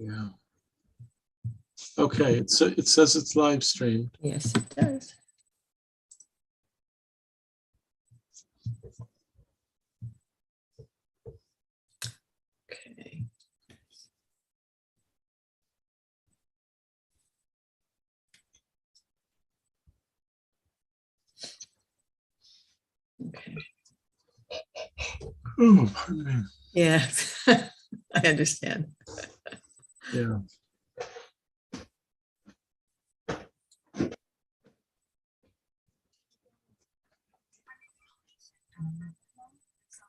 Yeah. Okay, it says it's live streamed. Yes, it does. Okay. Okay. Oh, pardon me. Yeah, I understand. Yeah.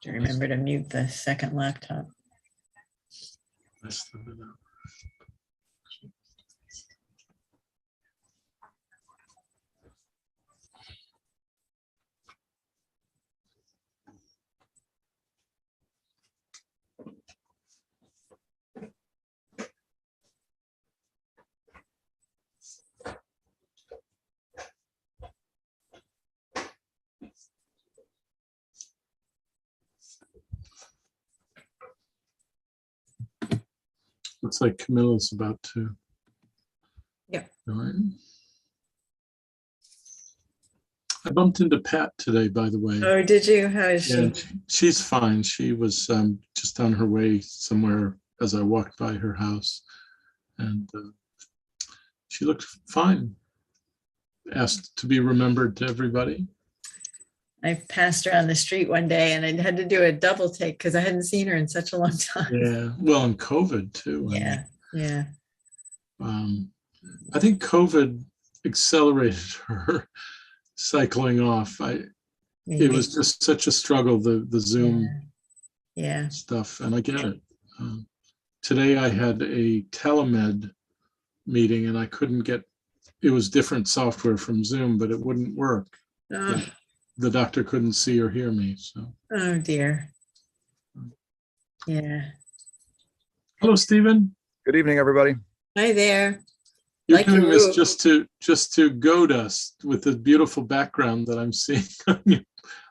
To remember to mute the second laptop. Looks like Camilla's about to. Yeah. Join. I bumped into Pat today, by the way. Oh, did you? How is she? Yeah, she's fine. She was just on her way somewhere as I walked by her house, and she looked fine. Asked to be remembered to everybody. I passed her on the street one day and I had to do a double take because I hadn't seen her in such a long time. Yeah, well, and COVID too. Yeah, yeah. I think COVID accelerated her cycling off. Maybe. It was just such a struggle, the Zoom Yeah. stuff, and I get it. Today I had a telemed meeting and I couldn't get, it was different software from Zoom, but it wouldn't work. Oh, The doctor couldn't see or hear me. So. oh dear. Yeah. Hello, Stephen. Good evening, everybody. Hi there. You're Like doing you. this just to goad us with the beautiful background that I'm seeing.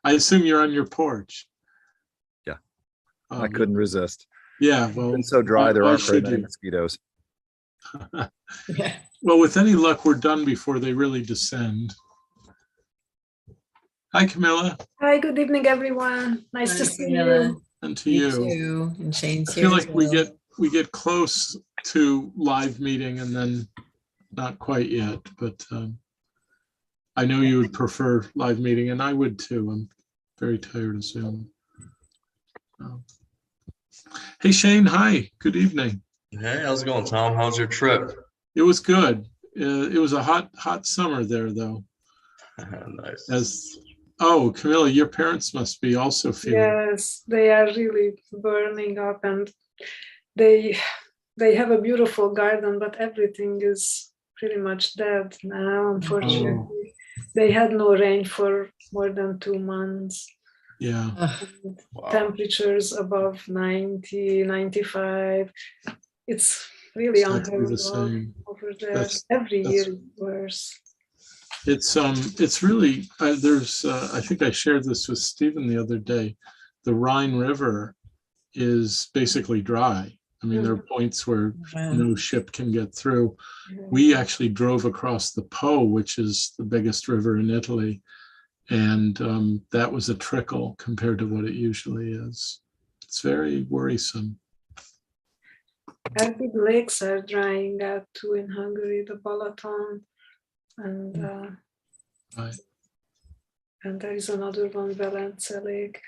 I assume you're on your porch. Yeah, I couldn't resist. Yeah, well, It's so dry there aren't very should many you? mosquitoes. Yeah. Well, with any luck, we're done before they really descend. Hi, Camilla, Hi, good evening, everyone. Nice to Hi, see Camilla. you. and to You you. too. And Shane's I here. feel as like we well. get close to live meeting and then not quite yet, but I know you would prefer live meeting, and I would too. I'm very tired of Zoom. Hey, Shane. Hi. Good evening. Hey, how's it going, Tom? How's your trip? It was good. It was a hot summer there, though. Nice. Oh, Camilla, your parents must be also feeling. Yes, they are really burning up, and they have a beautiful garden, but everything is pretty much dead now, unfortunately. Oh. They had no rain for more than 2 months. Yeah. Wow. Temperatures above 90, 95. It's really Exactly unheard the of same. over there. That's- Every that's- year it's worse. It's really there's I think I shared this with Stephen the other day. The Rhine River is basically dry. I mean, there are points where Wow. no ship can get through. We actually drove across the Po, which is the biggest river in Italy, and that was a trickle compared to what it usually is. It's very worrisome. Our big lakes are drying out too in Hungary, the Balaton, and Right. and there is another one, Velence Lake,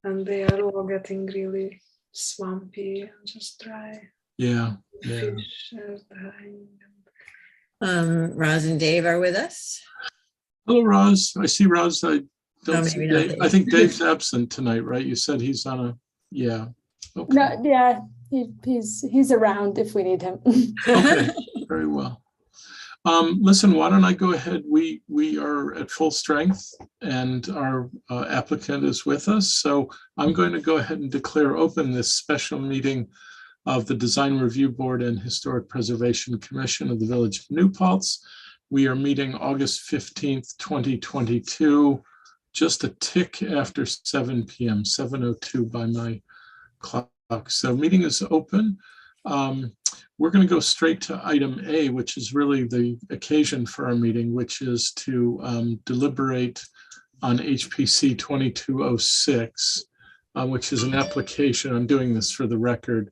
and they are all getting really swampy and just dry. Yeah. Yeah. Fish are dying. Roz and Dave are with us. Hello, Roz. I see Roz. I don't Oh, see maybe not Dave. Dave. I think Dave's absent tonight, right? You said he's on a, yeah. Okay. No, yeah, he's around if we need him. Okay, very well. Listen, why don't I go ahead? We are at full strength and our applicant is with us. So I'm going to go ahead and declare open this special meeting of the Design Review Board and Historic Preservation Commission of the Village of New Paltz. We are meeting August 15th, 2022, just a tick after 7 p.m., 7:02 by my clock. So meeting is open. we're going to go straight to item A, which is really the occasion for our meeting, which is to deliberate on HPC 2206, which is an application, I'm doing this for the record,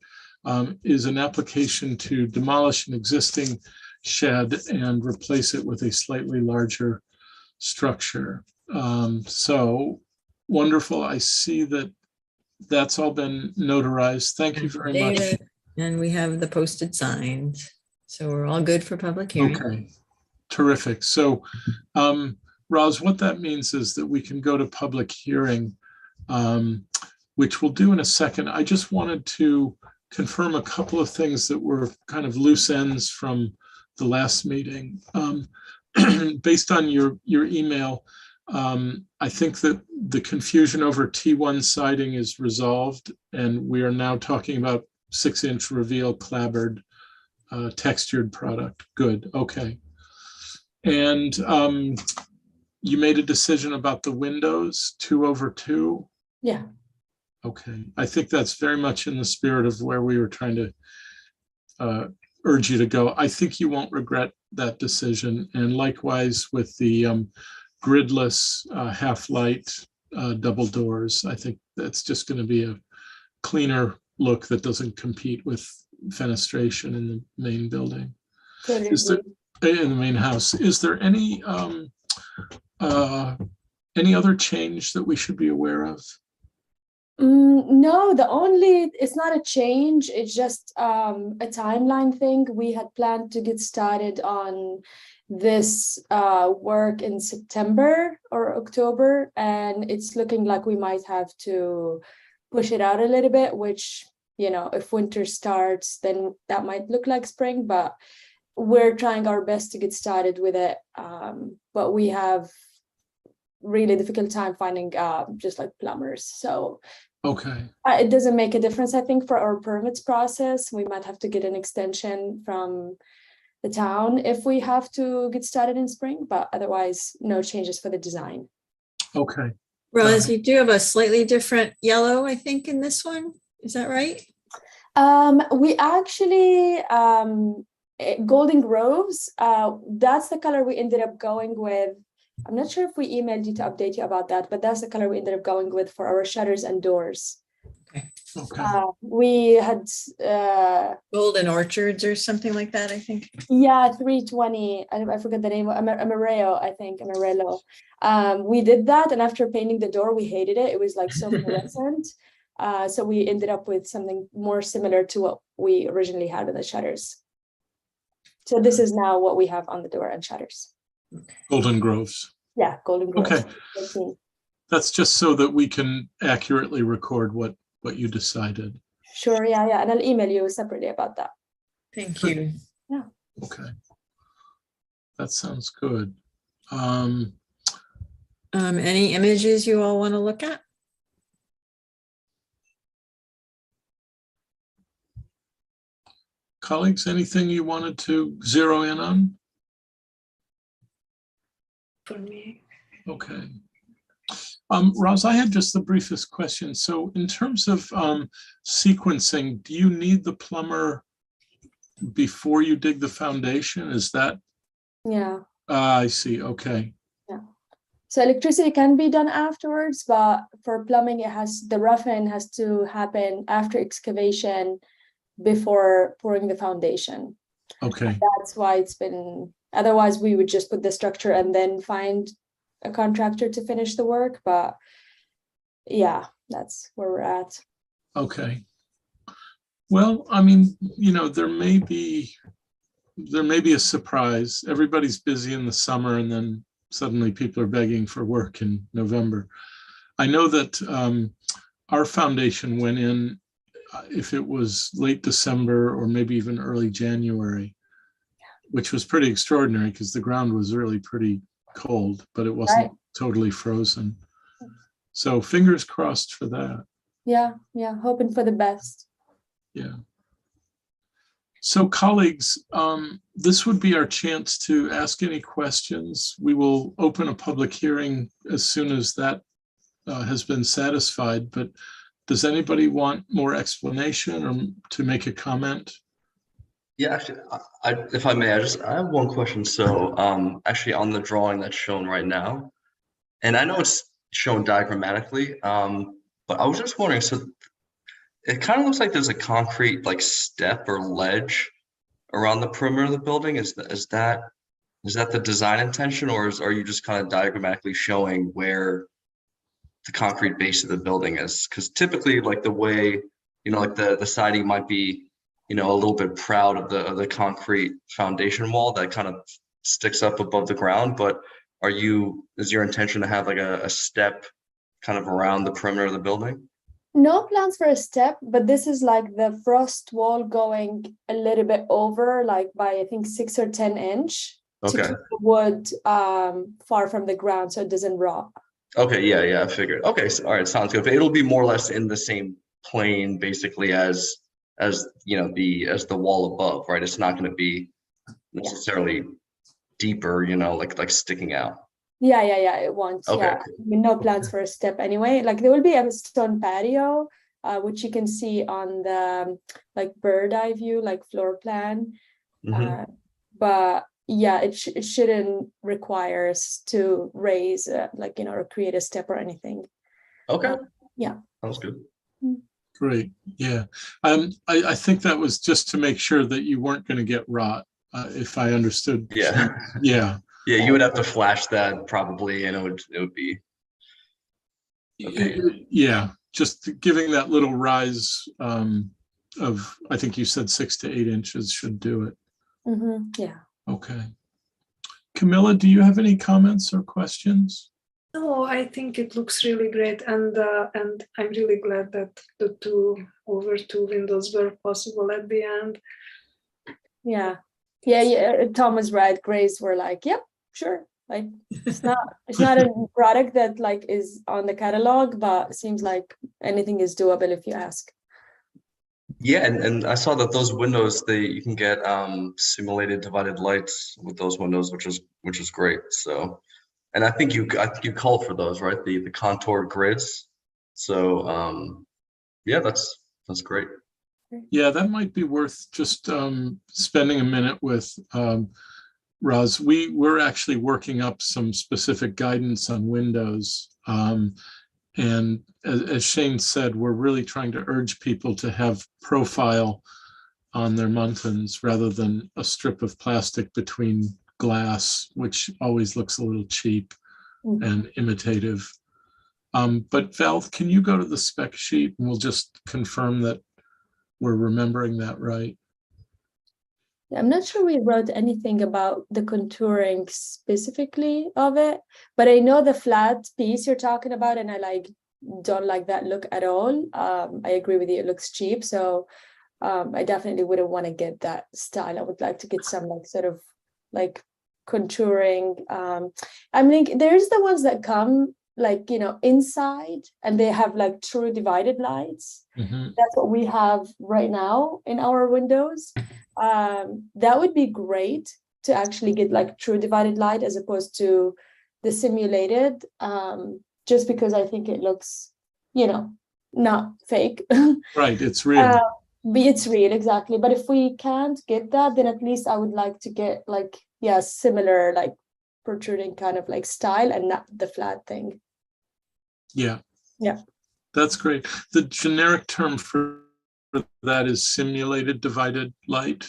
is an application to demolish an existing shed and replace it with a slightly larger structure. So wonderful. I see that that's all been notarized. Thank you very much. David, and we have the posted signs. So we're all good for public hearing. Okay, terrific. So, Roz, what that means is that we can go to public hearing, which we'll do in a second. I just wanted to confirm a couple of things that were kind of loose ends from the last meeting. Based on your email, I think that the confusion over T1 siding is resolved, and we are now talking about 6-inch reveal clapboard textured product. Good, okay. And you made a decision about the windows, 2/2? Yeah. Okay, I think that's very much in the spirit of where we were trying to urge you to go. I think you won't regret that decision. And likewise with the gridless half-light double doors, I think that's just going to be a cleaner look that doesn't compete with fenestration in the main building. Is there, in the main house, is there any other change that we should be aware of? No, it's not a change. It's just a timeline thing. We had planned to get started on this work in September or October, and it's looking like we might have to push it out a little bit, which, you know, if winter starts, then that might look like spring, but we're trying our best to get started with it. But we have really difficult time finding just like plumbers. So okay, it doesn't make a difference, I think, for our permits process. We might have to get an extension from the town if we have to get started in spring, but otherwise no changes for the design. okay. Roz, you do have a slightly different yellow, I think, in this one. Is that right? We actually Golden Groves, that's the color we ended up going with. I'm not sure if we emailed you to update you about that, but that's the color we ended up going with for our shutters and doors. Okay. We had Golden Orchards or something like that, I think. yeah, 320. I forgot the name. Amarillo, I think. Amarillo. We did that, and after painting the door, we hated it. It was like so fluorescent. So we ended up with something more similar to what we originally had with the shutters. So this is now what we have on the door and shutters. Golden Groves. Yeah, Golden Groves. Okay. 13. That's just so that we can accurately record what you decided. Sure, yeah. And I'll email you separately about that. Thank you. Yeah. Okay. That sounds good. Any images you all want to look at? Colleagues, anything you wanted to zero in on? For me. Okay. Roz, I had just the briefest question. So in terms of sequencing, do you need the plumber before you dig the foundation? Is that? Yeah. I see. Okay. Yeah. So electricity can be done afterwards, but for plumbing, the roughing has to happen after excavation before pouring the foundation. Okay. And that's why it's been, otherwise we would just put the structure and then find a contractor to finish the work. But yeah, that's where we're at. Okay. Well, I mean, you know, there may be a surprise. Everybody's busy in the summer, and then suddenly people are begging for work in November. I know that our foundation went in, if it was late December or maybe even early January, which was pretty extraordinary because the ground was really pretty cold, but it wasn't totally frozen. So fingers crossed for that. Yeah, hoping for the best. Yeah. So colleagues, this would be our chance to ask any questions. We will open a public hearing as soon as that has been satisfied, but does anybody want more explanation or to make a comment? Yeah, actually, if I may, I have one question. So, actually, on the drawing that's shown right now, and I know it's shown diagrammatically, but I was just wondering. So, it kind of looks like there's a concrete like step or ledge around the perimeter of the building. Is that the design intention, or are you just kind of diagrammatically showing where the concrete base of the building is? Because typically, like the way, like the siding might be, a little bit proud of the concrete foundation wall that kind of sticks up above the ground. But is your intention to have like a step kind of around the perimeter of the building? No plans for a step, but this is like the frost wall going a little bit over, like by I think 6 or 10 inch to Okay. keep the wood far from the ground so it doesn't rot. Okay, yeah, I figured. Okay, so, all right, sounds good. But it'll be more or less in the same plane, basically, as as the wall above, right? It's not going to be necessarily deeper, like sticking out. Yeah, it won't. Okay, Yeah, cool. I mean, no plans for a step anyway. Like there will be a stone patio, which you can see on the like bird eye view, like floor plan. Mhm. But yeah, it shouldn't require us to raise or create a step or anything. Okay, Yeah. sounds good. Great. Yeah. I think that was just to make sure that you weren't going to get rot, if I understood. Yeah. Yeah. Yeah, you would have to flash that probably, and it would be okay. Yeah. Just giving that little rise of, I think you said 6 to 8 inches should do it. Yeah. Okay. Camilla, do you have any comments or questions? No, I think it looks really great, and I'm really glad that the over two windows were possible at the end. Yeah. Tom was right. Grays were like, yep, sure. Like it's not a product that like is on the catalog, but it seems like anything is doable if you ask. Yeah, and I saw that those windows you can get simulated divided lights with those windows, which is great. So, and I think you called for those, right? The contour grids. So yeah, that's great. Yeah, that might be worth just spending a minute with Roz. We're actually working up some specific guidance on windows. And as Shane said, we're really trying to urge people to have profile on their muntins rather than a strip of plastic between glass, which always looks a little cheap and imitative. But Val, can you go to the spec sheet and we'll just confirm that we're remembering that right? I'm not sure we wrote anything about the contouring specifically of it, but I know the flat piece you're talking about, and I don't like that look at all. I agree with you, it looks cheap. So I definitely wouldn't want to get that style. I would like to get some sort of contouring. I mean, there's the ones that come inside and they have true divided lights. That's what we have right now in our windows. That would be great to actually get true divided light as opposed to the simulated, just because I think it looks not fake. Right, it's real. It's real, exactly. But if we can't get that, then at least I would like to get similar protruding kind of style and not the flat thing. Yeah, that's great. The generic term for that is simulated divided light.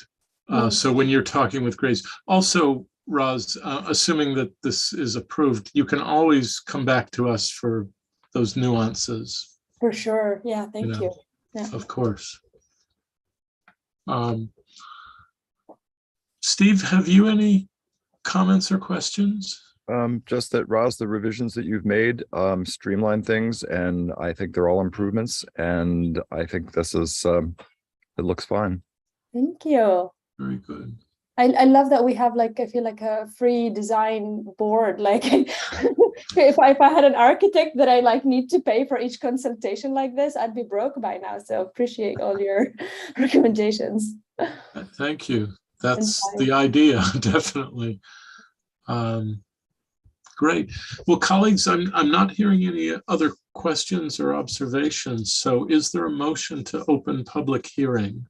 So when you're talking with Grace, also Roz, assuming that this is approved, you can always come back to us for those nuances. For sure. Yeah, thank you. Yeah. Of course. Steve, have you any comments or questions? Just that, Roz, the revisions that you've made streamline things, and I think they're all improvements. And I think this is it looks fine. Thank you. Very good. I love that we have I feel like a free design board. If I had an architect that I need to pay for each consultation like this, I'd be broke by now. So appreciate all your recommendations. Thank you. That's the idea, definitely. Great. Well, colleagues, I'm not hearing any other questions or observations. So is there a motion to open public hearing?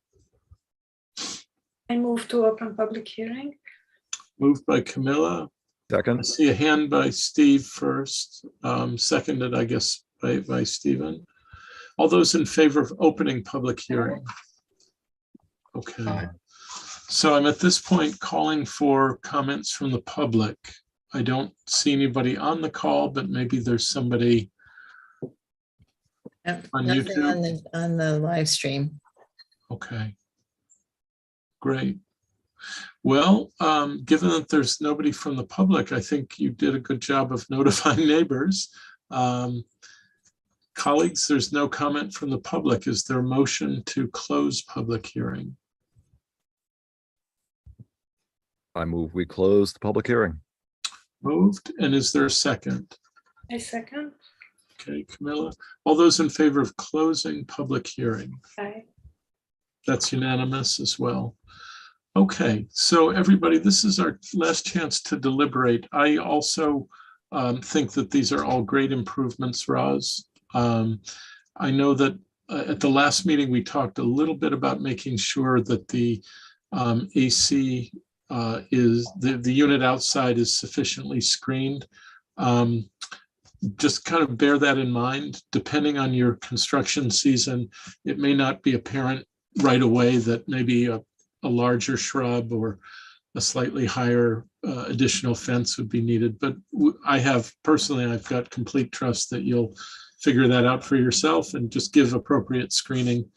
I move to open public hearing. Moved by Camilla. I Second, see a hand by Steve first, seconded, I guess, by Stephen. All those in favor of opening public hearing? Okay. Aye. So I'm at this point calling for comments from the public. I don't see anybody on the call, but maybe there's somebody. Yep, On nothing YouTube? on the live stream. Okay. Great. Well, given that there's nobody from the public, I think you did a good job of notifying neighbors. Colleagues, there's no comment from the public. Is there a motion to close public hearing? I move we close the public hearing. Moved. And is there a second? I second. Okay, Camilla. All those in favor of closing public hearing? Aye. That's unanimous as well. Okay, so everybody, this is our last chance to deliberate. I also think that these are all great improvements, Roz. I know that at the last meeting, we talked a little bit about making sure that the AC is, the unit outside is sufficiently screened. Just kind of bear that in mind. Depending on your construction season, it may not be apparent right away that maybe a larger shrub or a slightly higher additional fence would be needed. But personally, I've got complete trust that you'll figure that out for yourself and just give appropriate screening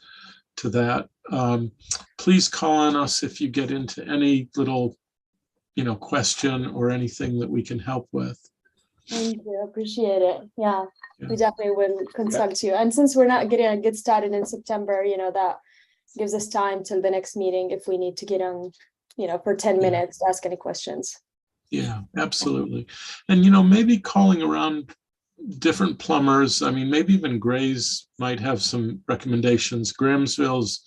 to that. Please call on us if you get into any little, question or anything that we can help with. Thank you, appreciate it. Yeah, Yeah. we definitely will consult you. And since we're not getting to get started in September, that gives us time till the next meeting if we need to get on, for 10 minutes, to ask any questions. Yeah, absolutely. And, maybe calling around different plumbers. I mean, maybe even Gray's might have some recommendations. Grahamsville's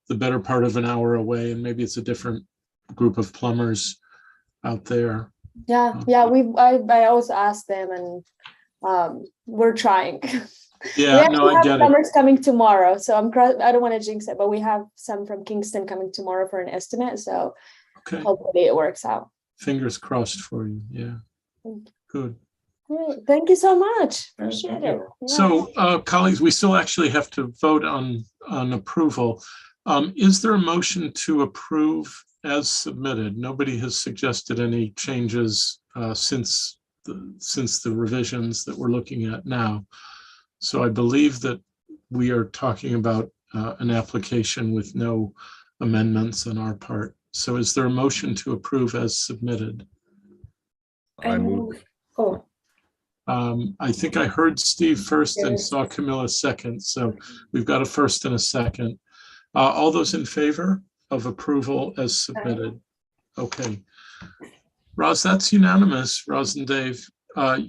the better part of an hour away, and maybe it's a different group of plumbers out there. Yeah, I also asked them, and we're trying. Yeah, we no, I have get it. plumbers coming tomorrow, so I don't want to jinx it, but we have some from Kingston coming tomorrow for an estimate, so Okay, hopefully it works out. fingers crossed for you. Yeah, good. Great. Thank you so much. Appreciate it. Yeah. So, colleagues, we still actually have to vote on approval. Is there a motion to approve as submitted? Nobody has suggested any changes since the revisions that we're looking at now. So I believe that we are talking about an application with no amendments on our part. So is there a motion to approve as submitted? I move. Oh, I think I heard Steve first and Yes. saw Camilla second. So we've got a first and a second. All those in favor of approval as submitted? Okay. Roz, that's unanimous, Roz and Dave.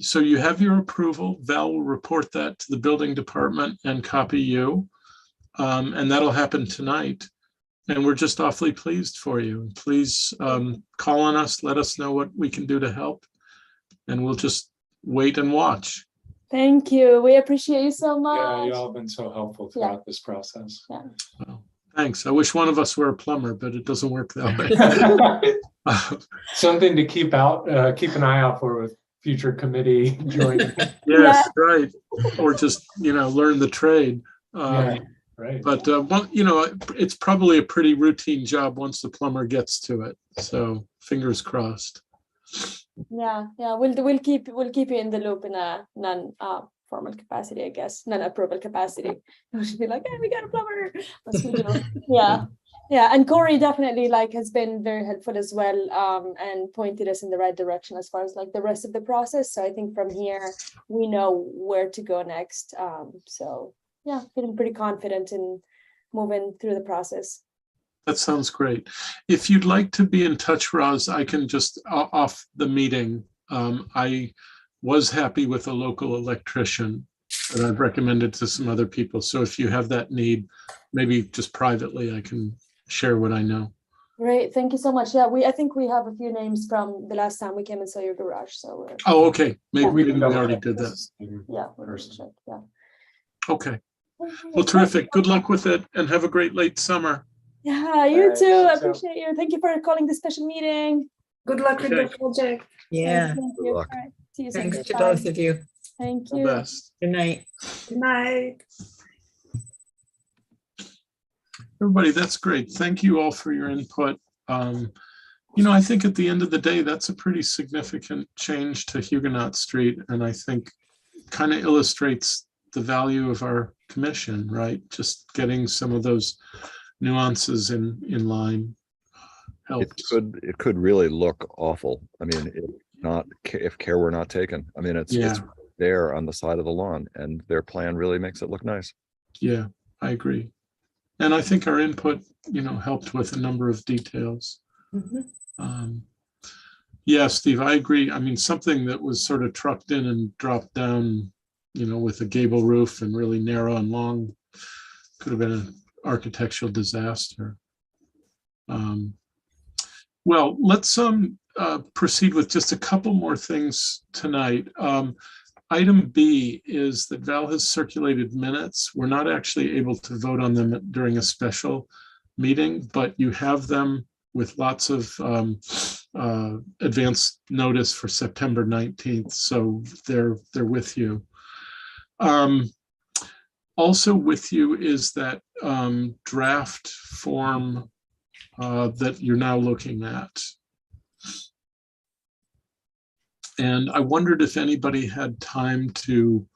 So you have your approval. Val will report that to the building department and copy you. And that'll happen tonight. And we're just awfully pleased for you. Please call on us, let us know what we can do to help. And we'll just wait and watch. Thank you. We appreciate you so much. Yeah, you all have been so helpful throughout this process. Well, thanks. I wish one of us were a plumber, but it doesn't work that way. Something to keep an eye out for with future committee joining. Yes, right. Or just, learn the trade. Yeah, right. But, it's probably a pretty routine job once the plumber gets to it. So fingers crossed. Yeah, we'll keep you in the loop in a non-formal capacity, I guess, non-approval capacity. We should be like, hey, we got a plumber. That's what we do. Yeah, and Corey definitely has been very helpful as well, and pointed us in the right direction as far as the rest of the process. So I think from here we know where to go next. So yeah, feeling pretty confident in moving through the process. That sounds great. If you'd like to be in touch, Roz, I can just off the meeting. I was happy with a local electrician that I've recommended to some other people. So if you have that need, maybe just privately, I can share what I know. Great, thank you so much. Yeah, I think we have a few names from the last time we came and saw your garage. So we're Oh, okay. Maybe Yeah. we already did that. yeah, we're check. Yeah. Okay. Well, terrific. Good luck with it and have a great late summer. Yeah, you Alright, too. I so- appreciate you. Thank you for calling the special meeting. Good luck with the project. Yeah. Thank Good you. luck. All right. See you soon. Thanks to Bye. both of you. Thank The you. best. Good night. Good night. Everybody, that's great. Thank you all for your input. I think at the end of the day, that's a pretty significant change to Huguenot Street. And I think kind of illustrates the value of our commission, right? Just getting some of those nuances in line helps. It could really look awful. I mean, if care were not taken. I mean, it's Yeah. there on the side of the lawn, and their plan really makes it look nice. Yeah, I agree. And I think our input, helped with a number of details. Yeah, Steve, I agree. I mean, something that was sort of trucked in and dropped down, with a gable roof and really narrow and long could have been an architectural disaster. Well, let's proceed with just a couple more things tonight. Item B is that Val has circulated minutes. We're not actually able to vote on them during a special meeting, but you have them with lots of advance notice for September 19th. So they're with you. Also with you is that draft form that you're now looking at. And I wondered if anybody had time to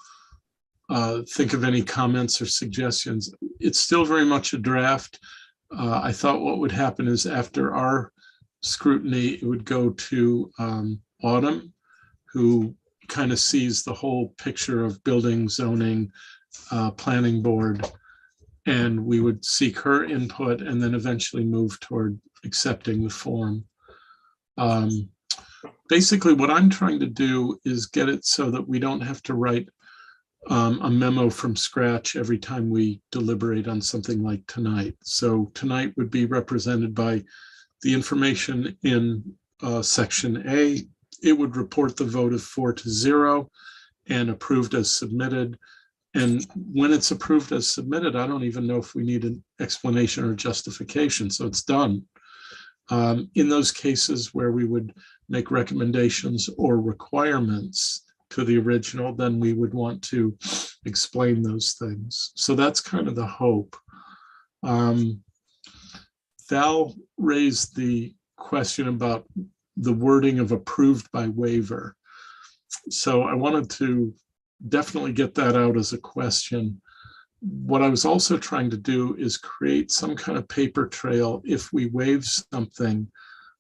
think of any comments or suggestions. It's still very much a draft. I thought what would happen is after our scrutiny, it would go to Autumn, who kind of sees the whole picture of building, zoning, planning board, and we would seek her input and then eventually move toward accepting the form. Basically, what I'm trying to do is get it so that we don't have to write a memo from scratch every time we deliberate on something like tonight. So tonight would be represented by the information in section A. It would report the vote of 4-0 and approved as submitted. And when it's approved as submitted, I don't even know if we need an explanation or justification. So it's done. In those cases where we would make recommendations or requirements to the original, then we would want to explain those things. So that's kind of the hope. Val raised the question about the wording of approved by waiver. So I wanted to definitely get that out as a question. What I was also trying to do is create some kind of paper trail if we waive something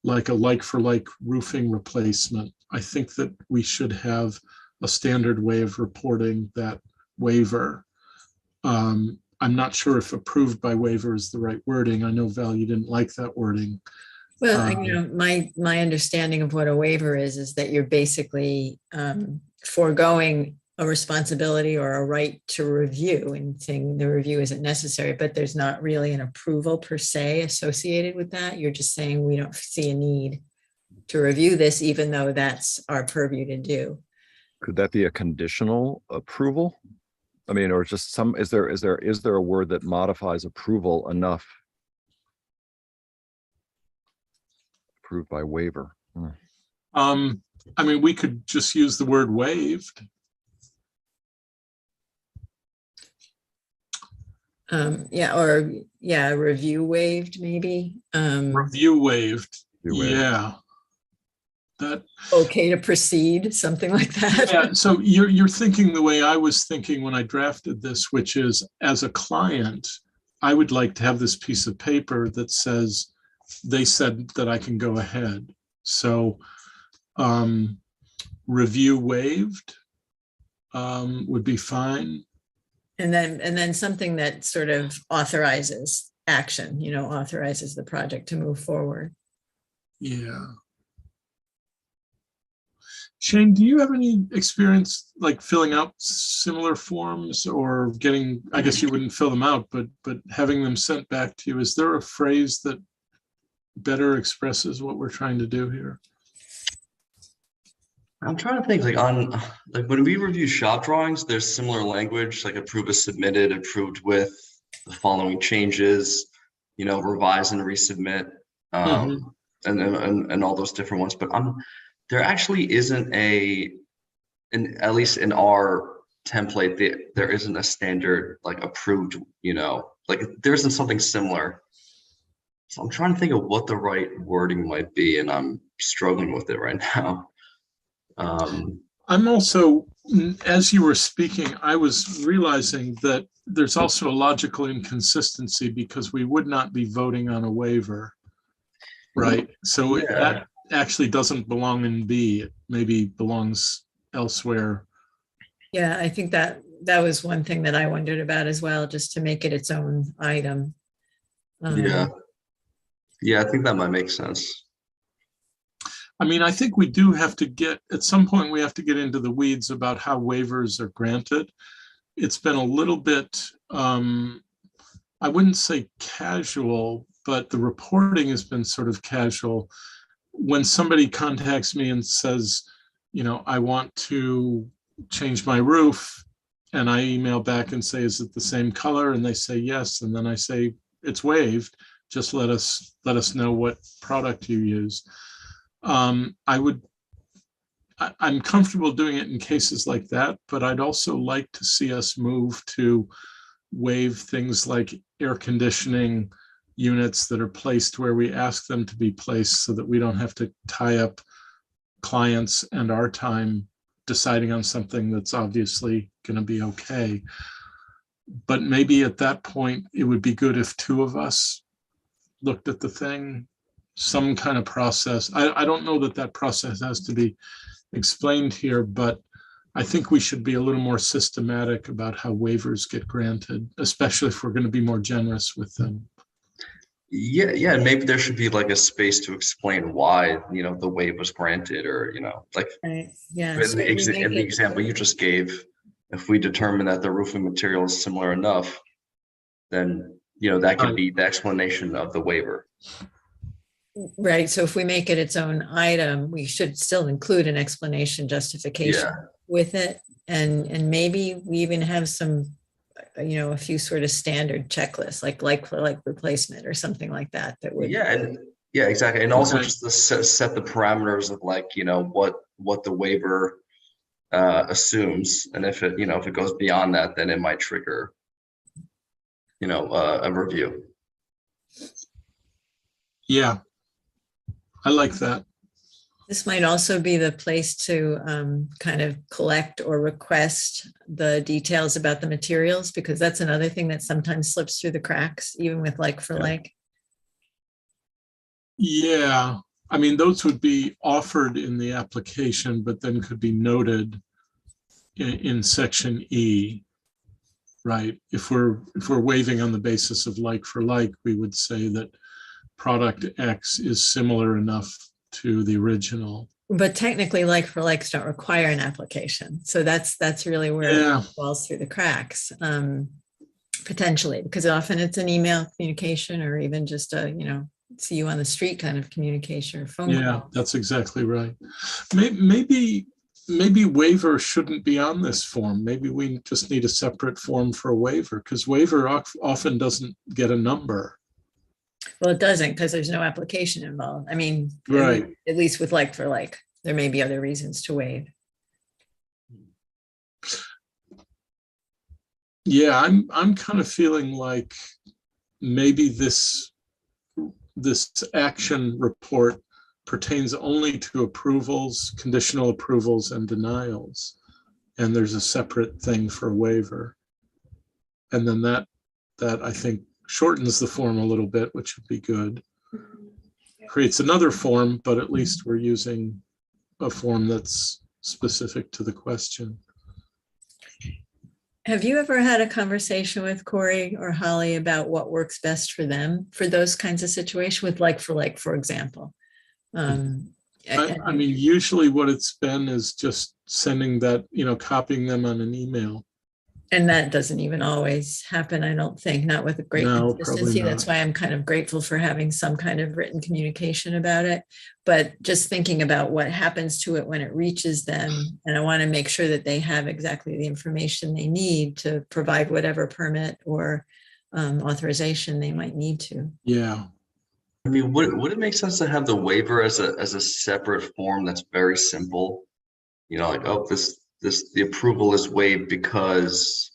like a like-for-like roofing replacement. I think that we should have a standard way of reporting that waiver. I'm not sure if approved by waiver is the right wording. I know, Val, you didn't like that wording. Well, my understanding of what a waiver is that you're basically foregoing a responsibility or a right to review and saying the review isn't necessary, but there's not really an approval per se associated with that. You're just saying we don't see a need to review this, even though that's our purview to do. Could that be a conditional approval? I mean, or just is there a word that modifies approval enough? Approved by waiver. I mean, we could just use the word waived. Review waived, maybe. Review waived. Yeah. That okay to proceed, something like that. Yeah, so you're thinking the way I was thinking when I drafted this, which is, as a client, I would like to have this piece of paper that says they said that I can go ahead. So review waived would be fine. And then something that sort of authorizes action, authorizes the project to move forward. Yeah. Shane, do you have any experience like filling out similar forms or getting, I guess you wouldn't fill them out, but having them sent back to you? Is there a phrase that better expresses what we're trying to do here? I'm trying to think like when we review shop drawings, there's similar language like approved as submitted, approved with the following changes. revise and resubmit, and all those different ones. But there actually isn't at least in our template, there isn't a standard like approved, like there isn't something similar. So I'm trying to think of what the right wording might be, and I'm struggling with it right now. I'm also, as you were speaking, I was realizing that there's also a logical inconsistency because we would not be voting on a waiver, right? So Yeah. that actually doesn't belong in B. It maybe belongs elsewhere. Yeah, I think that was one thing that I wondered about as well, just to make it its own item. Yeah, I think that might make sense. I mean, I think we do have to at some point, we have to get into the weeds about how waivers are granted. It's been a little bit, I wouldn't say casual, but the reporting has been sort of casual. When somebody contacts me and says, I want to change my roof, and I email back and say, is it the same color? And they say yes. And then I say, it's waived. Just let us know what product you use. I'm comfortable doing it in cases like that, but I'd also like to see us move to waive things like air conditioning units that are placed where we ask them to be placed, so that we don't have to tie up clients and our time deciding on something that's obviously going to be okay. But maybe at that point, it would be good if two of us looked at the thing, some kind of process. I don't know that process has to be explained here, but I think we should be a little more systematic about how waivers get granted, especially if we're going to be more generous with them. Yeah, and maybe there should be like a space to explain why, the waiver was granted, or, like Right. Yeah. in the example you just gave, if we determine that the roofing material is similar enough, then, that could be the explanation of the waiver. Right. So if we make it its own item, we should still include an explanation justification with it. And maybe we even have some, a few sort of standard checklists, like for like replacement or something like that. That would. Yeah, exactly. And also just to set the parameters of like, what the waiver assumes. And if it goes beyond that, then it might trigger, a review. Yeah. I like that. This might also be the place to kind of collect or request the details about the materials, because that's another thing that sometimes slips through the cracks, even with like for like. Yeah, I mean, those would be offered in the application, but then could be noted in section E, right? If we're waiving on the basis of like for like, we would say that product X is similar enough to the original. But technically, like for likes don't require an application, so that's really where it falls through the cracks, potentially, because often it's an email communication or even just a see you on the street kind of communication or phone call. Yeah, that's exactly right. Maybe waiver shouldn't be on this form. Maybe we just need a separate form for a waiver, because waiver often doesn't get a number. Well, it doesn't, because there's no application involved. I mean, right. At least with like for like, there may be other reasons to waive. Yeah, I'm kind of feeling like maybe this action report pertains only to approvals, conditional approvals, and denials. And there's a separate thing for a waiver. And then that I think shortens the form a little bit, which would be good. Creates another form, but at least we're using a form that's specific to the question. Have you ever had a conversation with Corey or Holly about what works best for them for those kinds of situations with like, for example? I mean, usually what it's been is just sending that, copying them on an email. And that doesn't even always happen, I don't think, not with a great consistency. That's why I'm kind of grateful for having some kind of written communication about it. But just thinking about what happens to it when it reaches them. And I want to make sure that they have exactly the information they need to provide whatever permit or authorization, they might need to. Yeah. I mean, would it make sense to have the waiver as a separate form that's very simple? You know, like, oh, the approval is waived because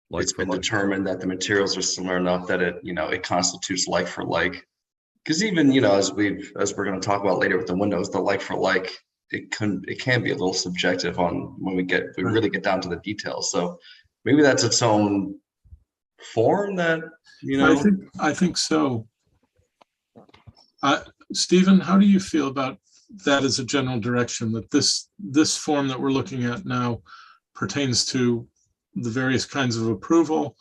Like it's for been like. determined that the materials are similar enough that it constitutes like for like. Because even, as we're going to talk about later with the windows, the like for like, it can be a little subjective on when we really get down to the details. So maybe that's its own form that, I think so. Stephen, how do you feel about that as a general direction, that this form that we're looking at now pertains to the various kinds of approval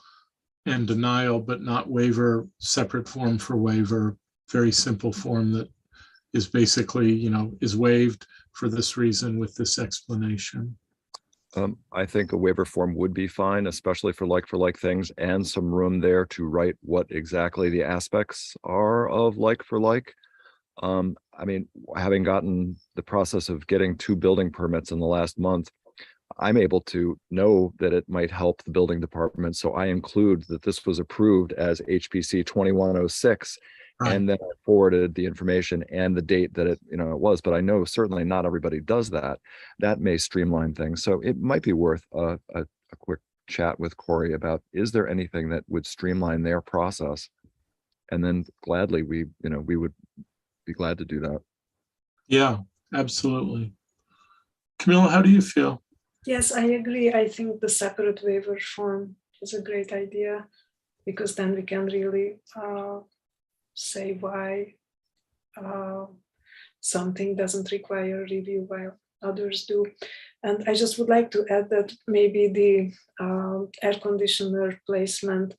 and denial, but not waiver, separate form for waiver, very simple form that is basically, is waived for this reason with this explanation? I think a waiver form would be fine, especially for like things, and some room there to write what exactly the aspects are of like for like. I mean, having gotten the process of getting 2 building permits in the last month, I'm able to know that it might help the building department. So I include that this was approved as HPC 2106. Right. And then I forwarded the information and the date that it was, but I know certainly not everybody does that. That may streamline things. So it might be worth a quick chat with Corey about, is there anything that would streamline their process? And then gladly, we would be glad to do that. Yeah, absolutely. Camilla, how do you feel? Yes, I agree. I think the separate waiver form is a great idea, because then we can really say why something doesn't require review while others do. And I just would like to add that maybe the air conditioner placement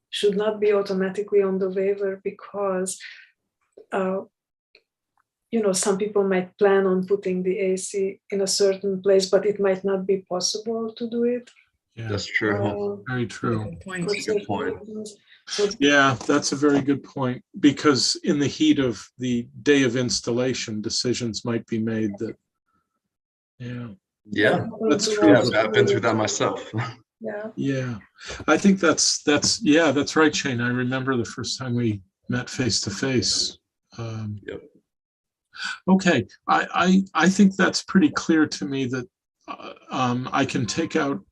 should not be automatically on the waiver, because some people might plan on putting the AC in a certain place, but it might not be possible to do it. Yeah, that's true. very true. Good point. For That's a good safety point. reasons. So Yeah, that's a very good point, because in the heat of the day of installation, decisions might be made that, Yeah, that's to true. us, I've been through that myself. Yeah. Yeah, I think that's right, Shane. I remember the first time we met face to face. Yep. Okay, I think that's pretty clear to me that I can take out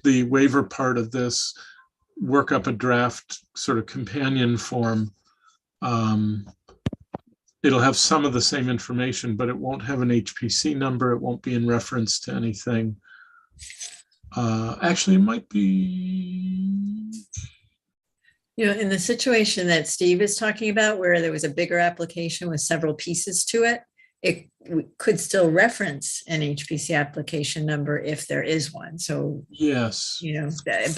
the waiver part of this, work up a draft sort of companion form. It'll have some of the same information, but it won't have an HPC number. It won't be in reference to anything. Actually, it might be. In the situation that Steve is talking about, where there was a bigger application with several pieces to it, it could still reference an HPC application number if there is one. So, Yes.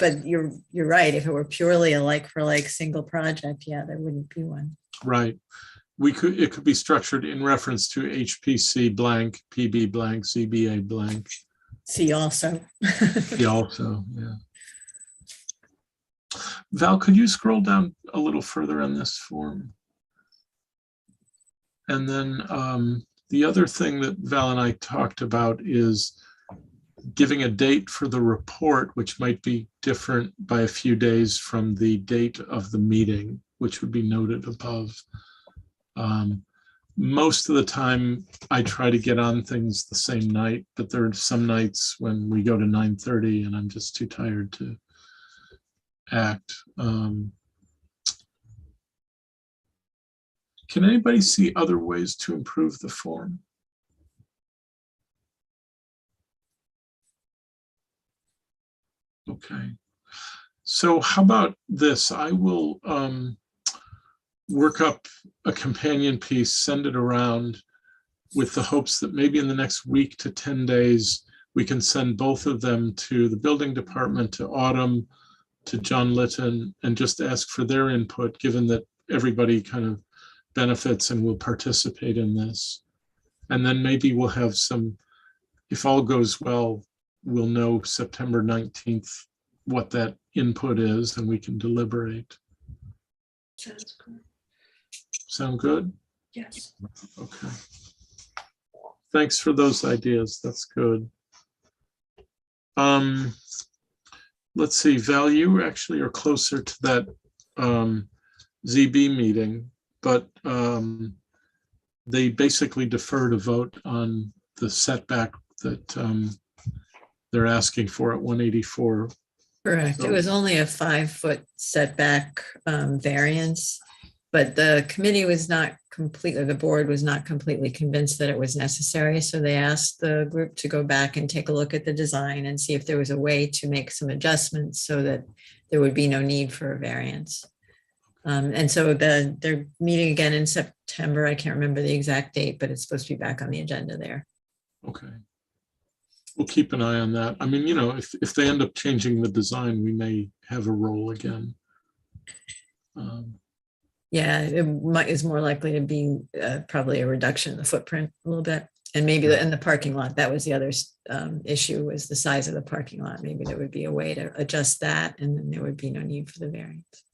but you're right. If it were purely a like for like single project, yeah, there wouldn't be one. Right. It could be structured in reference to HPC blank, PB blank, ZBA blank. See also. Yeah, also, yeah. Val, could you scroll down a little further on this form? And then the other thing that Val and I talked about is giving a date for the report, which might be different by a few days from the date of the meeting, which would be noted above. Most of the time, I try to get on things the same night, but there are some nights when we go to 9:30 and I'm just too tired to act. Can anybody see other ways to improve the form? Okay. So how about this? I will work up a companion piece, send it around with the hopes that maybe in the next week to 10 days, we can send both of them to the building department, to Autumn, to John Litton, and just ask for their input, given that everybody kind of benefits and will participate in this. And then maybe we'll have some, if all goes well, we'll know September 19th what that input is, and we can deliberate. sounds good. Sound good? Yes. Okay. Thanks for those ideas. That's good. let's see, Val, you actually are closer to that ZB meeting, but they basically deferred a vote on the setback that they're asking for at 184. Correct. It So- was only a 5-foot setback variance, but the committee was not completely, the board was not completely convinced that it was necessary. So they asked the group to go back and take a look at the design and see if there was a way to make some adjustments so that there would be no need for a variance. And so they're meeting again in September. I can't remember the exact date, but it's supposed to be back on the agenda there. Okay. We'll keep an eye on that. I mean, you know, if they end up changing the design, we may have a roll again. Yeah, is more likely to be probably a reduction in the footprint a little bit. And maybe in the parking lot, that was the other issue, was the size of the parking lot. Maybe there would be a way to adjust that, and then there would be no need for the variance.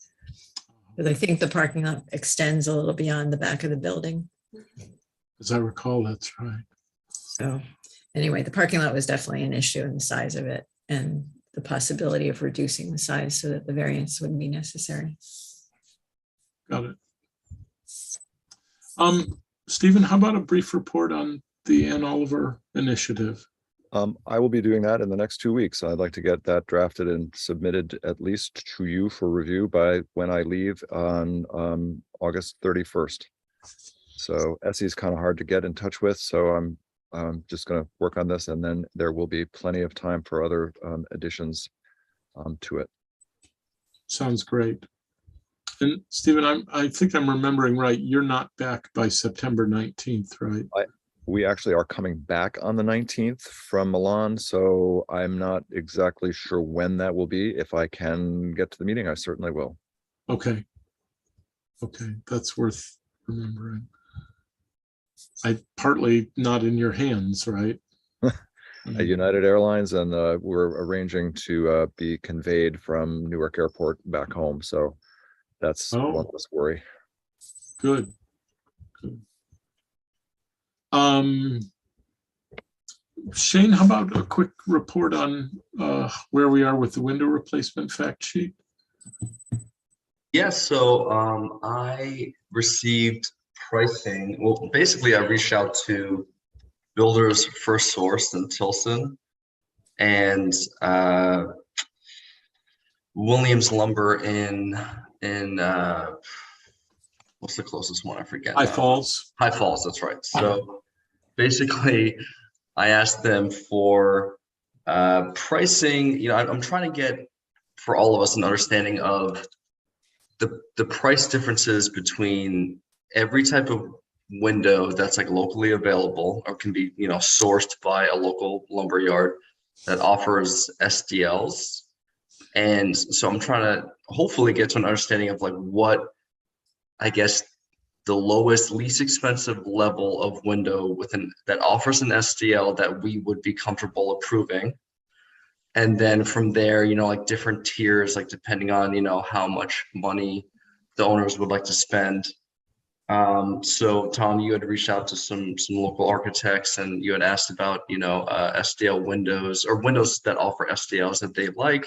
Because I think the parking lot extends a little beyond the back of the building. As I recall, that's right. So anyway, the parking lot was definitely an issue in the size of it and the possibility of reducing the size so that the variance wouldn't be necessary. Got it. Stephen, how about a brief report on the Ann Oliver initiative? I will be doing that in the next 2 weeks. I'd like to get that drafted and submitted at least to you for review by when I leave on August 31st. So Essie's kind of hard to get in touch with, so I'm just going to work on this, and then there will be plenty of time for other additions to it. Sounds great. And Stephen, I think I'm remembering right. You're not back by September 19th, right? We actually are coming back on the 19th from Milan, so I'm not exactly sure when that will be. If I can get to the meeting, I certainly will. Okay. Okay, that's worth remembering. Partly not in your hands, right? At United Airlines, and we're arranging to be conveyed from Newark Airport back home. So that's one less worry. Good. Good. Shane, how about a quick report on where we are with the window replacement fact sheet? Yes, so I received pricing. Well, basically, I reached out to Builders First Source in Tilson and Williams Lumber in what's the closest one? I forget. High Falls. High Falls, that's right. So basically, I asked them for pricing. You know, I'm trying to get for all of us an understanding of the price differences between every type of window that's like locally available or can be, you know, sourced by a local lumber yard that offers SDLs. And so I'm trying to hopefully get to an understanding of like what, I guess, the lowest, least expensive level of window that offers an SDL that we would be comfortable approving. And then from there, you know, like different tiers, like depending on, you know, how much money the owners would like to spend. So Tom, you had reached out to some local architects, and you had asked about, you know, SDL windows or windows that offer SDLs that they like.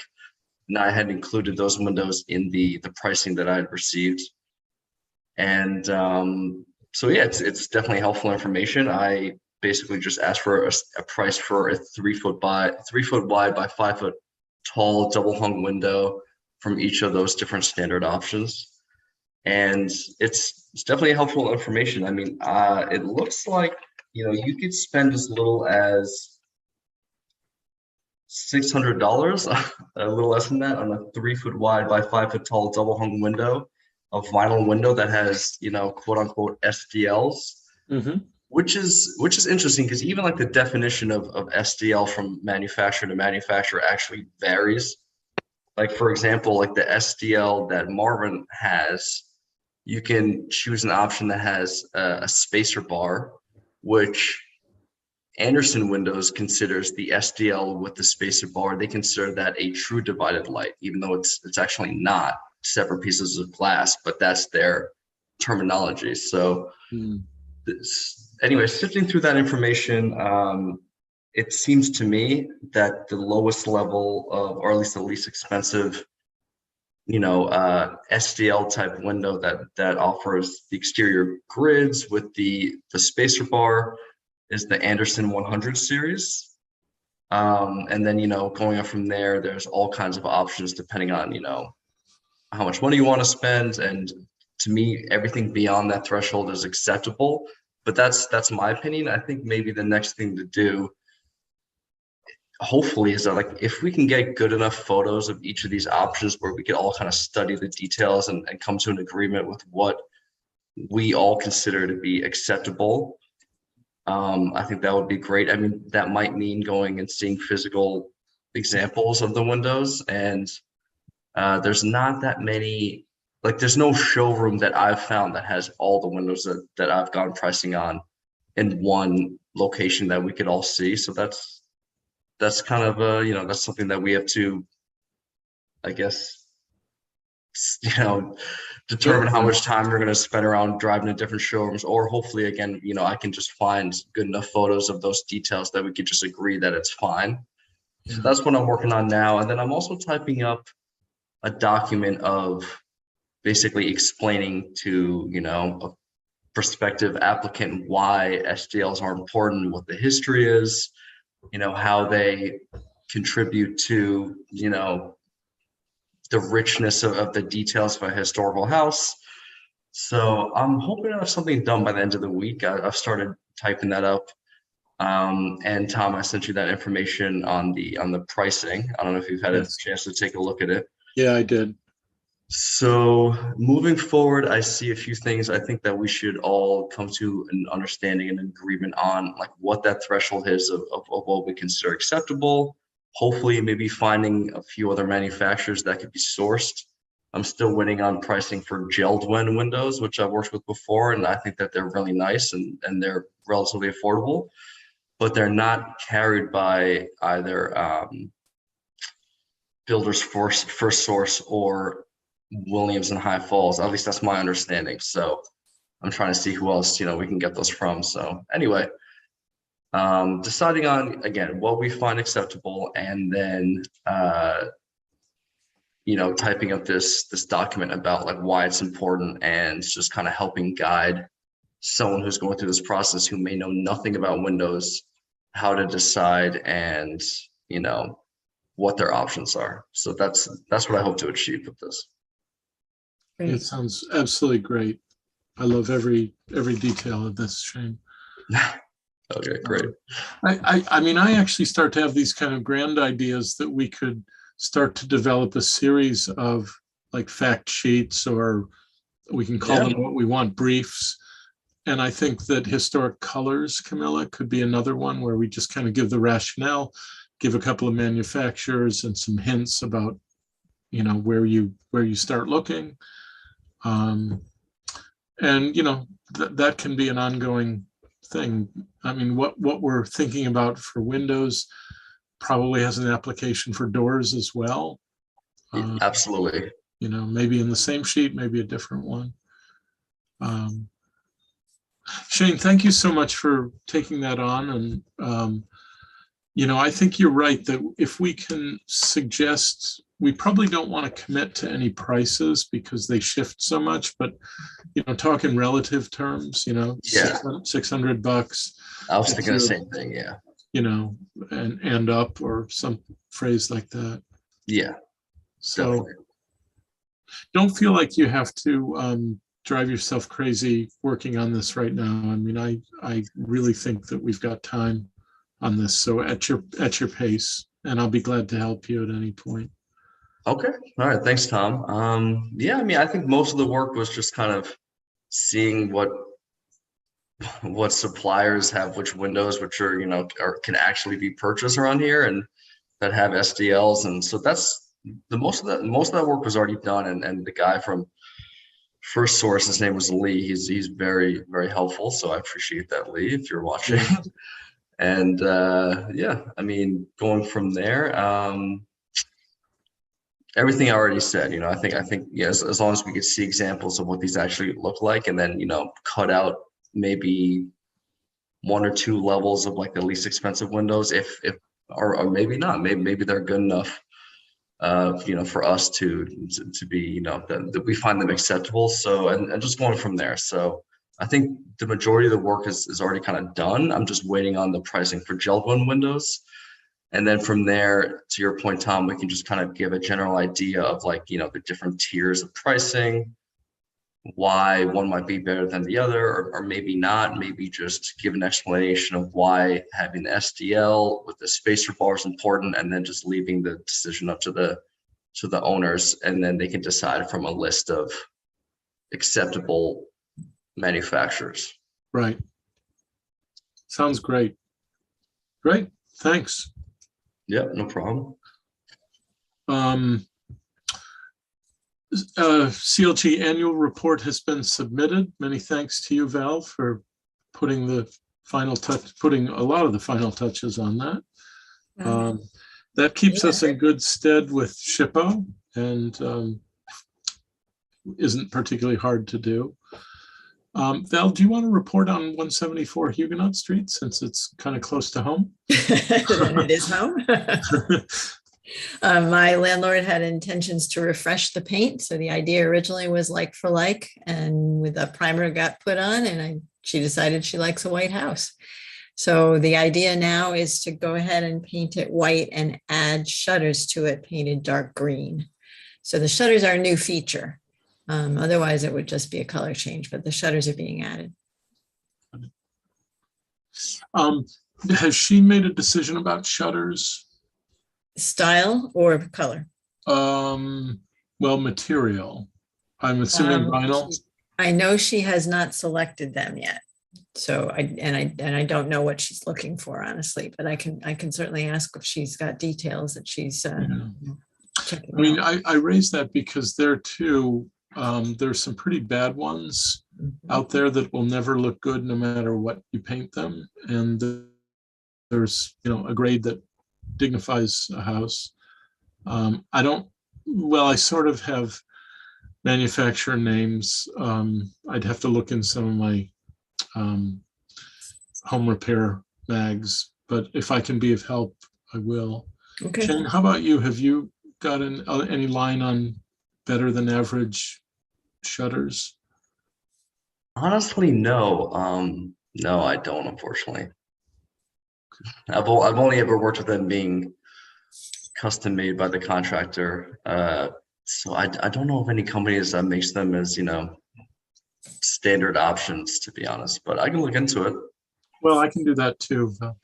And I had included those windows in the pricing that I had received. And so yeah, it's definitely helpful information. I basically just asked for a price for a 3 foot wide by 5 foot tall double hung window from each of those different standard options. And it's definitely helpful information. I mean, it looks like, you know, you could spend as little as $600, a little less than that, on a 3 foot wide by 5 foot tall double hung window, a vinyl window that has, you know, quote unquote SDLs, which is interesting because even like the definition of SDL from manufacturer to manufacturer actually varies. Like, for example, like the SDL that Marvin has, you can choose an option that has a spacer bar, which Anderson Windows considers the SDL with the spacer bar. They consider that a true divided light, even though it's actually not separate pieces of glass, but that's their terminology. So anyway, sifting through that information, it seems to me that the lowest level of, or at least the least expensive, SDL type window that offers the exterior grids with the spacer bar is the Anderson 100 series. And then, going up from there, there's all kinds of options depending on, how much money you want to spend. And to me, everything beyond that threshold is acceptable. But that's my opinion. I think maybe the next thing to do, hopefully, is that, like, if we can get good enough photos of each of these options where we can all kind of study the details and come to an agreement with what we all consider to be acceptable. I think that would be great. I mean, that might mean going and seeing physical examples of the windows, and there's not that many, like, there's no showroom that I've found that has all the windows that I've gone pricing on in one location that we could all see. So that's kind of that's something that we have to, I guess, determine how much time we're going to spend around driving to different showrooms, or hopefully, again, I can just find good enough photos of those details that we could just agree that it's fine. Yeah. So that's what I'm working on now. And then I'm also typing up a document of basically explaining to, a prospective applicant why SDLs are important, what the history is, how they contribute to, the richness of the details of a historical house. So I'm hoping to have something done by the end of the week. I've started typing that up. And Tom, I sent you that information on the pricing. I don't know if you've had a chance to take a look at it. Yeah, I did. So moving forward, I see a few things I think that we should all come to an understanding and agreement on, like what that threshold is of what we consider acceptable. Hopefully, maybe finding a few other manufacturers that could be sourced. I'm still waiting on pricing for gelled windows, which I've worked with before, and I think that they're really nice and they're relatively affordable, but they're not carried by either Builders First Source or Williams and High Falls. At least that's my understanding. So I'm trying to see who else we can get those from. So anyway, deciding on, again, what we find acceptable, and then typing up this document about, like, why it's important, and just kind of helping guide someone who's going through this process who may know nothing about windows, how to decide, and what their options are. So that's what I hope to achieve with this. Great. It sounds absolutely great. I love every detail of this, Shane. Okay, great. I mean, I actually start to have these kind of grand ideas that we could start to develop a series of, like, fact sheets, or we can call them what we want, briefs. And I think that historic colors, Camilla, could be another one where we just kind of give the rationale, give a couple of manufacturers and some hints about, where you start looking. And, that can be an ongoing thing. I mean, what we're thinking about for windows probably has an application for doors as well. Absolutely. Maybe in the same sheet, maybe a different one. Shane, thank you so much for taking that on. And, I think you're right that if we can suggest, we probably don't want to commit to any prices because they shift so much, but, talk in relative terms, $600. I was thinking the same thing. Yeah. And up, or some phrase like that. Yeah. So definitely. Don't feel like you have to drive yourself crazy working on this right now. I mean, I really think that we've got time on this. So at your pace, and I'll be glad to help you at any point. Okay. All right. Thanks, Tom. Yeah, I mean, I think most of the work was just kind of seeing what suppliers have which windows, which are, can actually be purchased around here and that have SDLs. And so that's most of that work was already done. And the guy from First Source, his name was Lee. He's very, very helpful. So I appreciate that, Lee, if you're watching. And yeah, I mean, going from there, everything I already said, I think yes, as long as we could see examples of what these actually look like, and then, cut out maybe one or two levels of like the least expensive windows, if or maybe not, maybe they're good enough, for us to be, that we find them acceptable. So, and just going from there. So I think the majority of the work is already kind of done. I'm just waiting on the pricing for gel-blown windows. And then from there, to your point, Tom, we can just kind of give a general idea of like, the different tiers of pricing, why one might be better than the other, or maybe not, maybe just give an explanation of why having the SDL with the spacer bar is important, and then just leaving the decision up to the owners, and then they can decide from a list of acceptable manufacturers. Right. Sounds great. Great, thanks. Yeah, no problem. CLG annual report has been submitted. Many thanks to you, Val, for putting a lot of the final touches on that. That keeps us in good stead with SHPO, and isn't particularly hard to do. Val, do you want to report on 174 Huguenot Street, since it's kind of close to home? It is home. My landlord had intentions to refresh the paint. So the idea originally was like for like, and with a primer got put on, and she decided she likes a white house. So the idea now is to go ahead and paint it white and add shutters to it painted dark green. So the shutters are a new feature. Otherwise it would just be a color change, but the shutters are being added. Has she made a decision about shutters? Style or color? Well, material. I'm assuming vinyl. I know she has not selected them yet. So I don't know what she's looking for, honestly, but I can certainly ask if she's got details that she's checking. I mean, I raise that because there too, there's some pretty bad ones out there that will never look good no matter what you paint them. And there's, a grade that dignifies a house. I sort of have manufacturer names. I'd have to look in some of my home repair mags, but if I can be of help, I will. Okay. Jen, how about you? Have you got any line on better than average shutters? Honestly, no. No, I don't, unfortunately. I've only ever worked with them being custom made by the contractor. So I don't know of any companies that makes them as, standard options, to be honest, but I can look into it. Well, I can do that too, Val.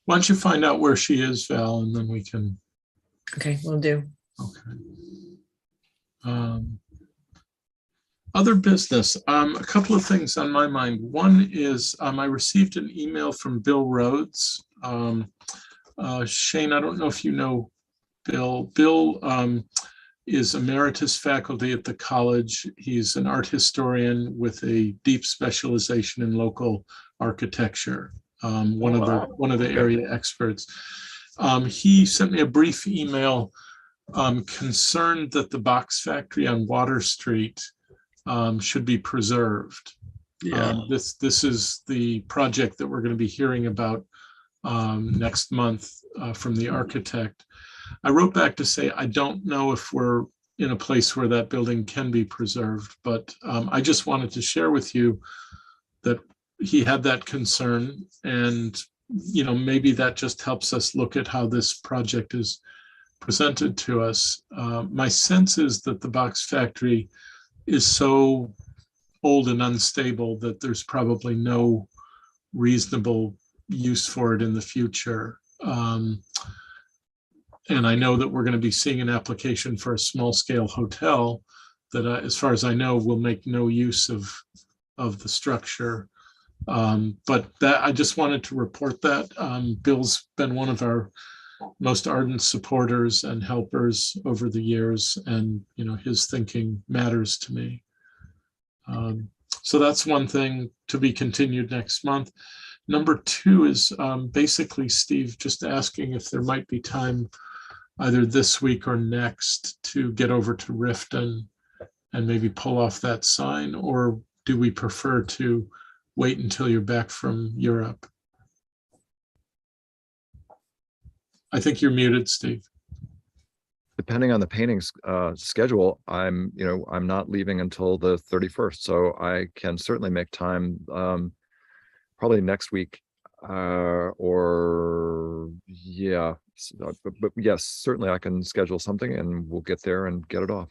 Why don't you find out where she is, Val, and then we can. Okay, we'll do. Okay. Other business, a couple of things on my mind. One is I received an email from Bill Rhodes. Shane, I don't know if you know Bill. Bill is emeritus faculty at the college. He's an art historian with a deep specialization in local architecture. One of the area experts. He sent me a brief email concerned that the box factory on Water Street should be preserved. Yeah. This is the project that we're going to be hearing about next month from the architect. I wrote back to say I don't know if we're in a place where that building can be preserved, but I just wanted to share with you that he had that concern, and maybe that just helps us look at how this project is presented to us. My sense is that the box factory is so old and unstable that there's probably no reasonable use for it in the future. And I know that we're going to be seeing an application for a small scale hotel that, as far as I know, will make no use of the structure. But that I just wanted to report that. Bill's been one of our most ardent supporters and helpers over the years, and his thinking matters to me. So that's one thing to be continued next month. Number two is basically, Steve, just asking if there might be time either this week or next to get over to Riften and maybe pull off that sign, or do we prefer to wait until you're back from Europe? I think you're muted, Steve. Depending on the painting schedule, I'm not leaving until the 31st, so I can certainly make time, probably next week, or yeah, but yes, certainly I can schedule something and we'll get there and get it off.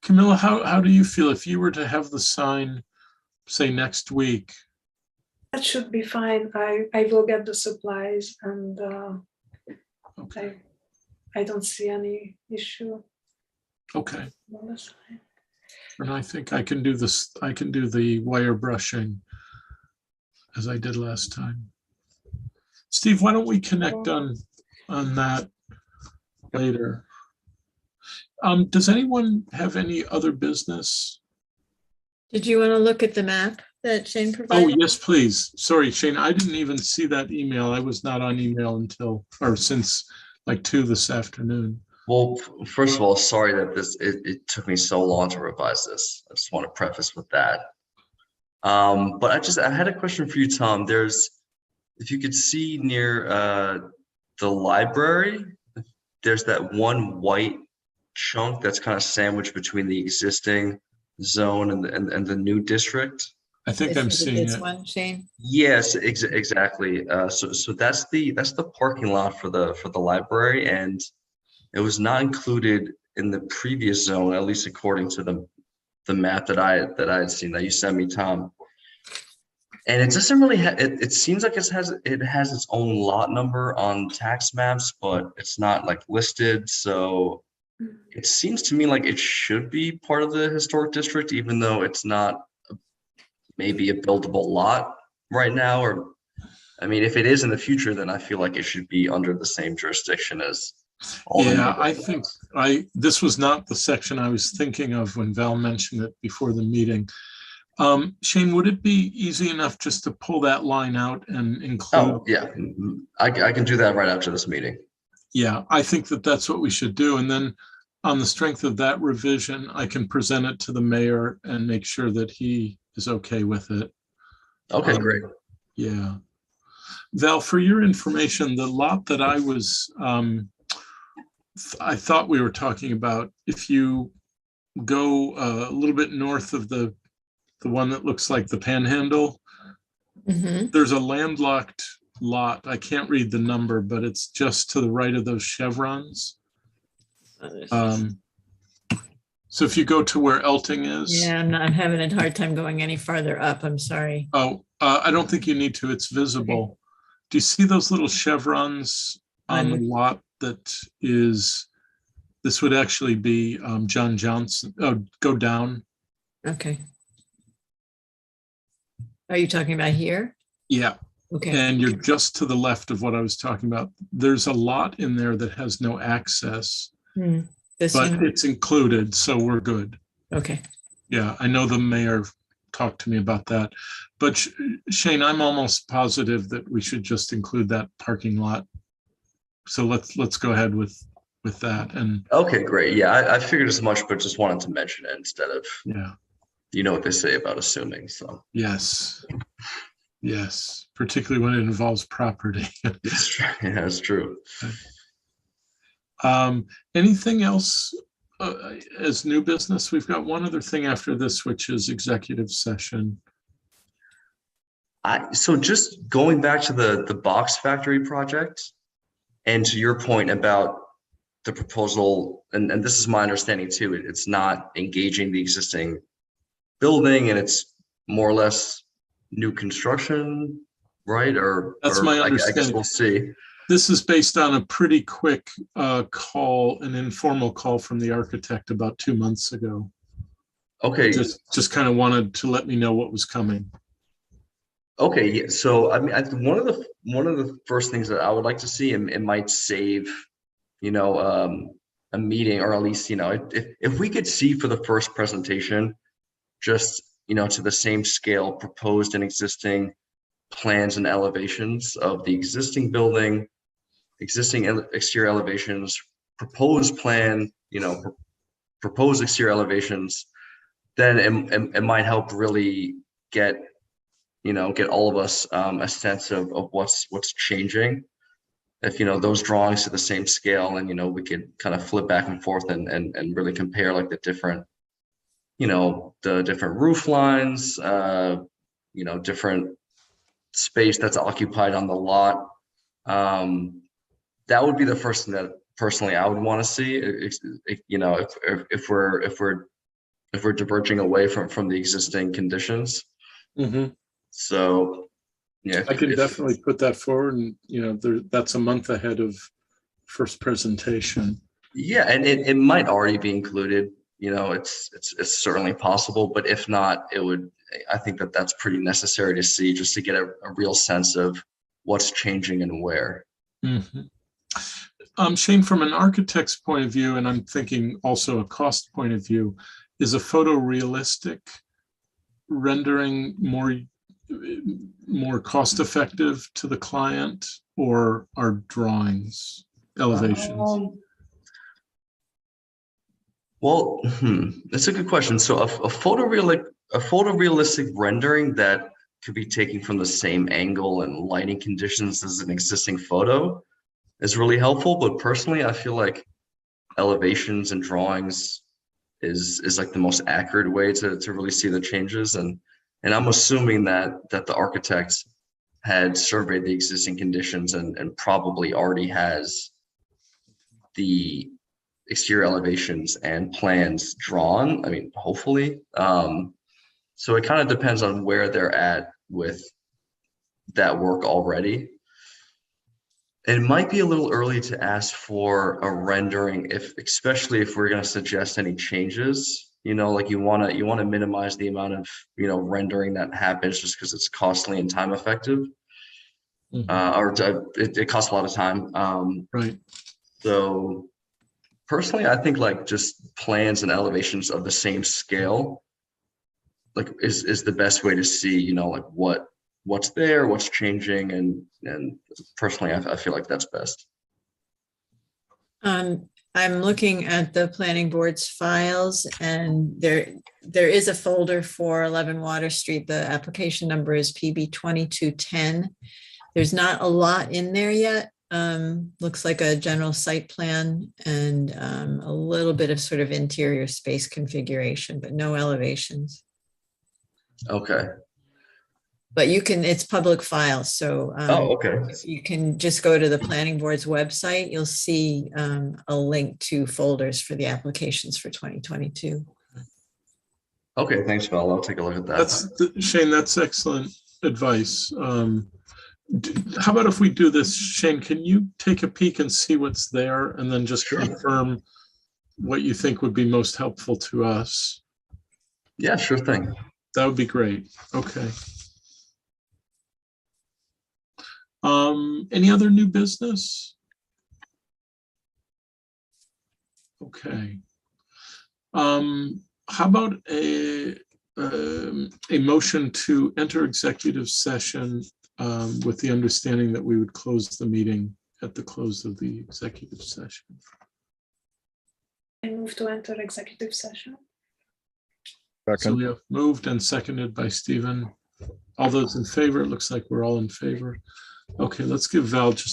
Camilla, how do you feel if you were to have the sign, say, next week? That should be fine. I will get the supplies, and Okay. I don't see any issue Okay. on the sign. And I think I can do this. I can do the wire brushing as I did last time. Steve, why don't we connect on that later? Does anyone have any other business? Did you want to look at the map that Shane Oh, provided? yes, please. Sorry, Shane, I didn't even see that email. I was not on email since like 2 this afternoon. Well, first of all, sorry that it took me so long to revise this. I just want to preface with that. But I had a question for you, Tom. If you could see near the library, there's that one white chunk that's kind of sandwiched between the existing zone and the new district. I think Is I'm it seeing this it. one, Shane? Yes, exactly. So that's the parking lot for the library, and it was not included in the previous zone, at least according to the map that I had seen that you sent me, Tom. And it doesn't really it seems like it has its own lot number on tax maps, but it's not like listed. So it seems to me like it should be part of the historic district, even though it's not maybe a buildable lot right now. Or I mean, if it is in the future, then I feel like it should be under the same jurisdiction as all the Yeah, I neighborhood think lots. this was not the section I was thinking of when Val mentioned it before the meeting. Shane, would it be easy enough just to pull that line out and include? Oh yeah, I can do that right after this meeting. Yeah, I think that's what we should do. And then on the strength of that revision, I can present it to the mayor and make sure that he is okay with it. Okay, great. Yeah. Val, for your information, the lot that I thought we were talking about, if you go a little bit north of the one that looks like the Panhandle, Mm-hmm. there's a landlocked lot. I can't read the number, but it's just to the right of those chevrons. So if you go to where Elting is. Yeah, I'm having a hard time going any farther up. I'm sorry. Oh, I don't think you need to. It's visible. Okay. Do you see those little chevrons on the lot that is, this would actually be John Johnson. Oh, go down. Okay. Are you talking about here? Yeah. Okay. And you're just to the left of what I was talking about. There's a lot in there that has no access, but it's included, so we're good. Okay. Yeah, I know the mayor talked to me about that, but Shane, I'm almost positive that we should just include that parking lot. So let's go ahead with that. And okay, great. Yeah, I figured as much, but just wanted to mention it instead of, you know what they say about assuming. So yes, particularly when it involves property. It's true. Yeah, it's true. Anything else as new business? We've got one other thing after this, which is executive session. So just going back to the box factory project, and to your point about the proposal, and this is my understanding too, it's not engaging the existing building, and it's more or less new construction, right? That's my understanding. I guess we'll see. This is based on a pretty quick call, an informal call from the architect about 2 months ago. Okay. Just kind of wanted to let me know what was coming. Okay, yeah. So I mean, one of the first things that I would like to see, and it might save, a meeting, or at least, if we could see for the first presentation, just to the same scale, proposed and existing plans and elevations of the existing building, existing exterior elevations, proposed plan, proposed exterior elevations, then it might help really get all of us a sense of what's changing. if, those drawings to the same scale, and, we could kind of flip back and forth and really compare like the different, the different roof lines, different space that's occupied on the lot. That would be the first thing that personally I would want to see. If we're diverging away from the existing conditions. So yeah, I can definitely put that forward, and that's a month ahead of first presentation. Yeah, and it might already be included. It's certainly possible, but if not, I think that's pretty necessary to see, just to get a real sense of what's changing and where. Shane, from an architect's point of view, and I'm thinking also a cost point of view, is a photorealistic rendering more cost effective to the client, or are drawings, elevations? Well, that's a good question. So a photorealistic rendering that could be taken from the same angle and lighting conditions as an existing photo is really helpful. But personally, I feel like elevations and drawings is like the most accurate way to really see the changes. And I'm assuming that the architect had surveyed the existing conditions and probably already has the exterior elevations and plans drawn. I mean, hopefully. So it kind of depends on where they're at with that work already. It might be a little early to ask for a rendering, especially if we're going to suggest any changes. Like you want to minimize the amount of rendering that happens, just because it's costly and time effective. It costs a lot of time. Right. So personally, I think like just plans and elevations of the same scale, like is the best way to see, like what's there, what's changing, and personally, I feel like that's best. I'm looking at the planning board's files, and there is a folder for 11 Water Street. The application number is PB 2210. There's not a lot in there yet. Looks like a general site plan and a little bit of sort of interior space configuration, but no elevations. Okay. But it's public files, so okay. You can just go to the planning board's website. You'll see a link to folders for the applications for 2022. Okay, thanks, Val. I'll take a look at that. Shane, that's excellent advice. How about if we do this, Shane, can you take a peek and see what's there, and then just confirm what you think would be most helpful to us? Yeah, sure thing. That would be great. Okay. Any other new business? Okay. How about a motion to enter executive session with the understanding that we would close the meeting at the close of the executive session? I move to enter executive session. So we have moved and seconded by Stephen. All those in favor, it looks like we're all in favor. Okay, let's give Val just